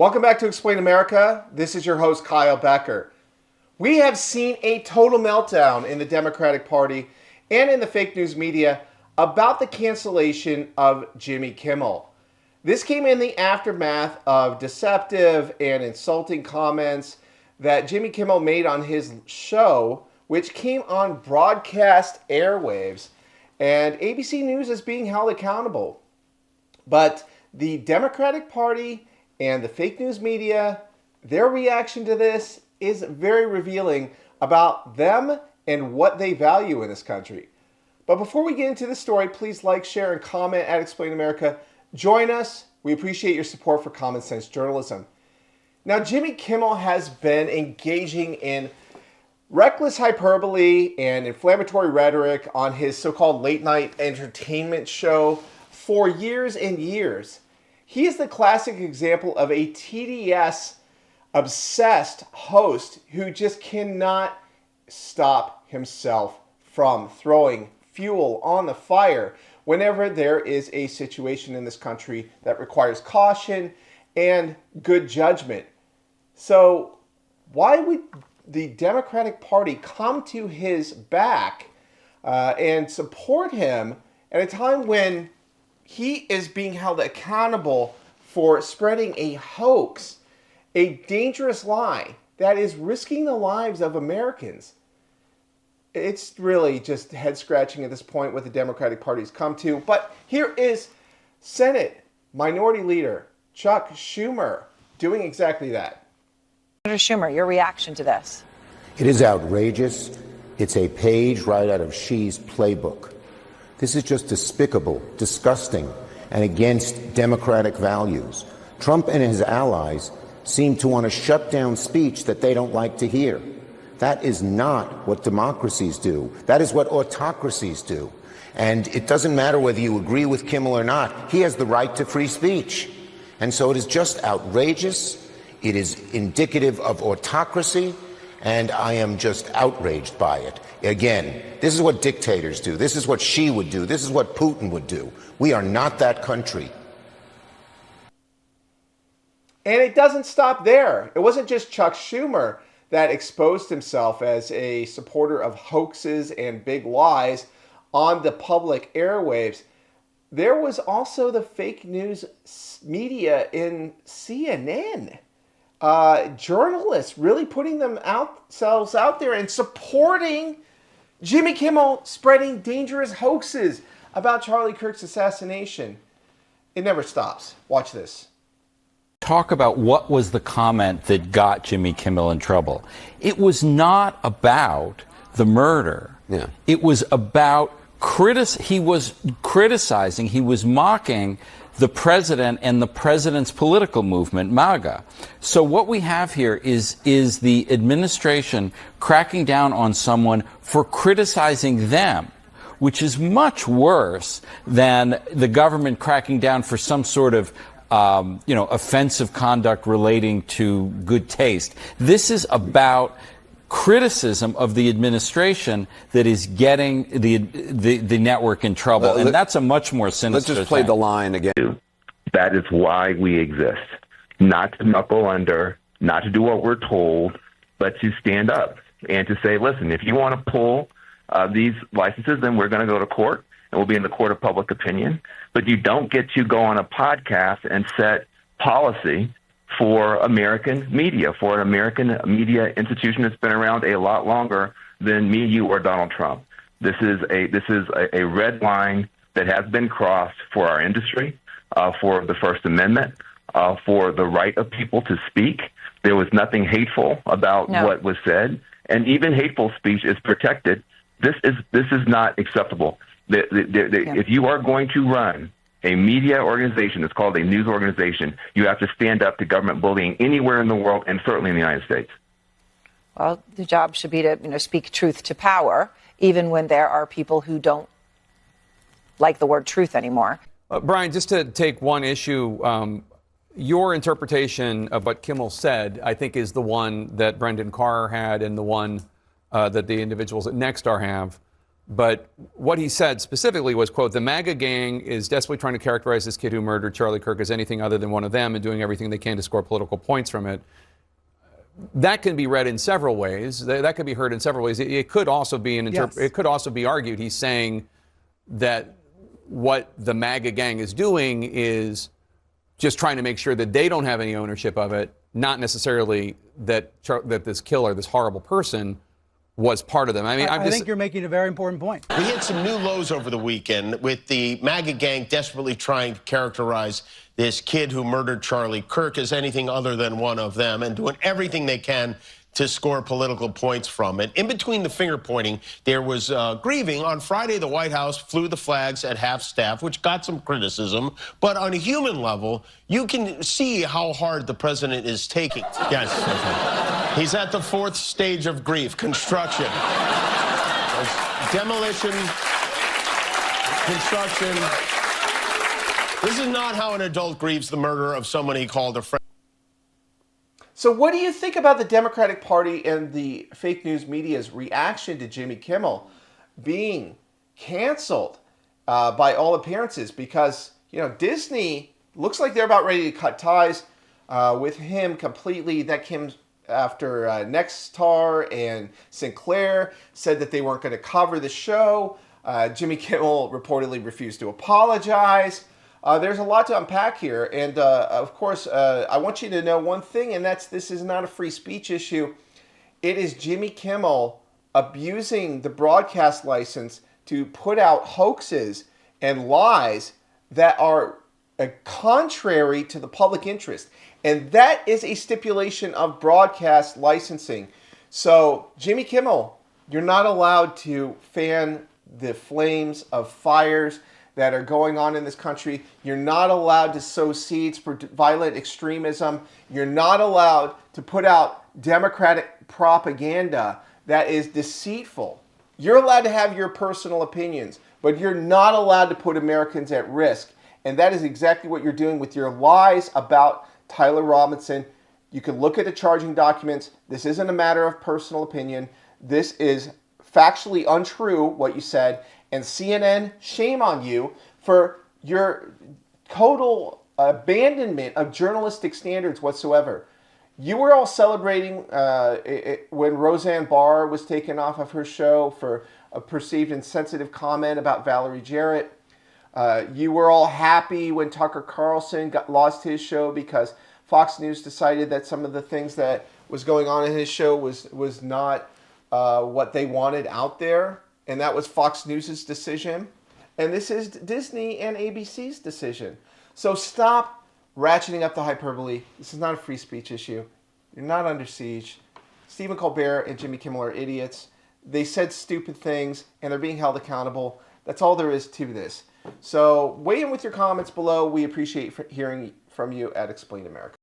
Welcome back to Explain America. This is your host, Kyle Becker. We have seen a total meltdown in the Democratic Party and in the fake news media about the cancellation of Jimmy Kimmel. This came in the aftermath of deceptive and insulting comments that Jimmy Kimmel made on his show, which came on broadcast airwaves, and ABC News is being held accountable. But the Democratic Party and the fake news media, their reaction to this is very revealing about them and what they value in this country. But before we get into the story, please like, share, and comment at Explain America. Join us. We appreciate your support for common sense journalism. Now, Jimmy Kimmel has been engaging in reckless hyperbole and inflammatory rhetoric on his so-called late-night entertainment show for years and years. He is the classic example of a TDS-obsessed host who just cannot stop himself from throwing fuel on the fire whenever there is a situation in this country that requires caution and good judgment. So why would the Democratic Party come to his back and support him at a time when he is being held accountable for spreading a hoax, a dangerous lie that is risking the lives of Americans? It's really just head-scratching at this point what the Democratic Party's come to. But here is Senate Minority Leader Chuck Schumer doing exactly that. Senator Schumer, your reaction to this? It is outrageous. It's a page right out of Xi's playbook. This is just despicable, disgusting, and against democratic values. Trump and his allies seem to want to shut down speech that they don't like to hear. That is not what democracies do. That is what autocracies do. And it doesn't matter whether you agree with Kimmel or not. He has the right to free speech. And so it is just outrageous. It is indicative of autocracy. And I am just outraged by it. Again, this is what dictators do. This is what Xi would do. This is what Putin would do. We are not that country. And it doesn't stop there. It wasn't just Chuck Schumer that exposed himself as a supporter of hoaxes and big lies on the public airwaves. There was also the fake news media in CNN. Journalists really putting themselves out there and supporting Jimmy Kimmel spreading dangerous hoaxes about Charlie Kirk's assassination. It never stops. Watch this. Talk about what was the comment that got Jimmy Kimmel in trouble. It was not about the murder. Yeah. It was about he was criticizing, he was mocking the president and the president's political movement, MAGA. So what we have here is the administration cracking down on someone for criticizing them, which is much worse than the government cracking down for some sort of offensive conduct relating to good taste. This is about criticism of the administration that is getting the network in trouble, and that's a much more sinister Let's just play thing. the line again. That is why we exist. Not to knuckle under, not to do what we're told, but to stand up and to say, listen, if you want to pull these licenses, then we're going to go to court, and we'll be in the court of public opinion. But you don't get to go on a podcast and set policy for American media, for an American media institution that's been around a lot longer than me, you, or Donald Trump. This is a red line that has been crossed for our industry, for the First Amendment, for the right of people to speak. There was nothing hateful about what was said, and even hateful speech is protected. This is not acceptable. If you are going to run a media organization, it's called a news organization, you have to stand up to government bullying anywhere in the world, and certainly in the United States. Well, the job should be to speak truth to power, even when there are people who don't like the word truth anymore. Brian, just to take one issue, your interpretation of what Kimmel said, I think, is the one that Brendan Carr had and the one that the individuals at Nexstar have. But what he said specifically was, quote, the MAGA gang is desperately trying to characterize this kid who murdered Charlie Kirk as anything other than one of them and doing everything they can to score political points from it. That can be read in several ways. That could be heard in several ways. It could also be it could also be argued he's saying that what the MAGA gang is doing is just trying to make sure that they don't have any ownership of it, not necessarily that this killer, this horrible person, was part of them. I mean, I think you're making a very important point. We hit some new lows over the weekend with the MAGA gang desperately trying to characterize this kid who murdered Charlie Kirk as anything other than one of them and doing everything they can to score political points from it. In between the finger pointing, there was grieving. On Friday, the White House flew the flags at half-staff, which got some criticism. But on a human level, you can see how hard the president is taking. Yes, he's at the fourth stage of grief, construction. Demolition, construction. This is not how an adult grieves the murder of someone he called a friend. So what do you think about the Democratic Party and the fake news media's reaction to Jimmy Kimmel being canceled by all appearances? Because, Disney looks like they're about ready to cut ties with him completely. That came after Nexstar and Sinclair said that they weren't going to cover the show. Jimmy Kimmel reportedly refused to apologize. There's a lot to unpack here, and of course, I want you to know one thing, and that's this is not a free speech issue. It is Jimmy Kimmel abusing the broadcast license to put out hoaxes and lies that are contrary to the public interest, and that is a stipulation of broadcast licensing. So, Jimmy Kimmel, you're not allowed to fan the flames of fires that are going on in this country. You're not allowed to sow seeds for violent extremism. You're not allowed to put out Democratic propaganda that is deceitful. You're allowed to have your personal opinions, but you're not allowed to put Americans at risk. And that is exactly what you're doing with your lies about Tyler Robinson. You can look at the charging documents. This isn't a matter of personal opinion. This is factually untrue, what you said. And CNN, shame on you for your total abandonment of journalistic standards whatsoever. You were all celebrating when Roseanne Barr was taken off of her show for a perceived insensitive comment about Valerie Jarrett. You were all happy when Tucker Carlson lost his show because Fox News decided that some of the things that was going on in his show was not what they wanted out there. And that was Fox News' decision. And this is Disney and ABC's decision. So stop ratcheting up the hyperbole. This is not a free speech issue. You're not under siege. Stephen Colbert and Jimmy Kimmel are idiots. They said stupid things, and they're being held accountable. That's all there is to this. So weigh in with your comments below. We appreciate hearing from you at Explain America.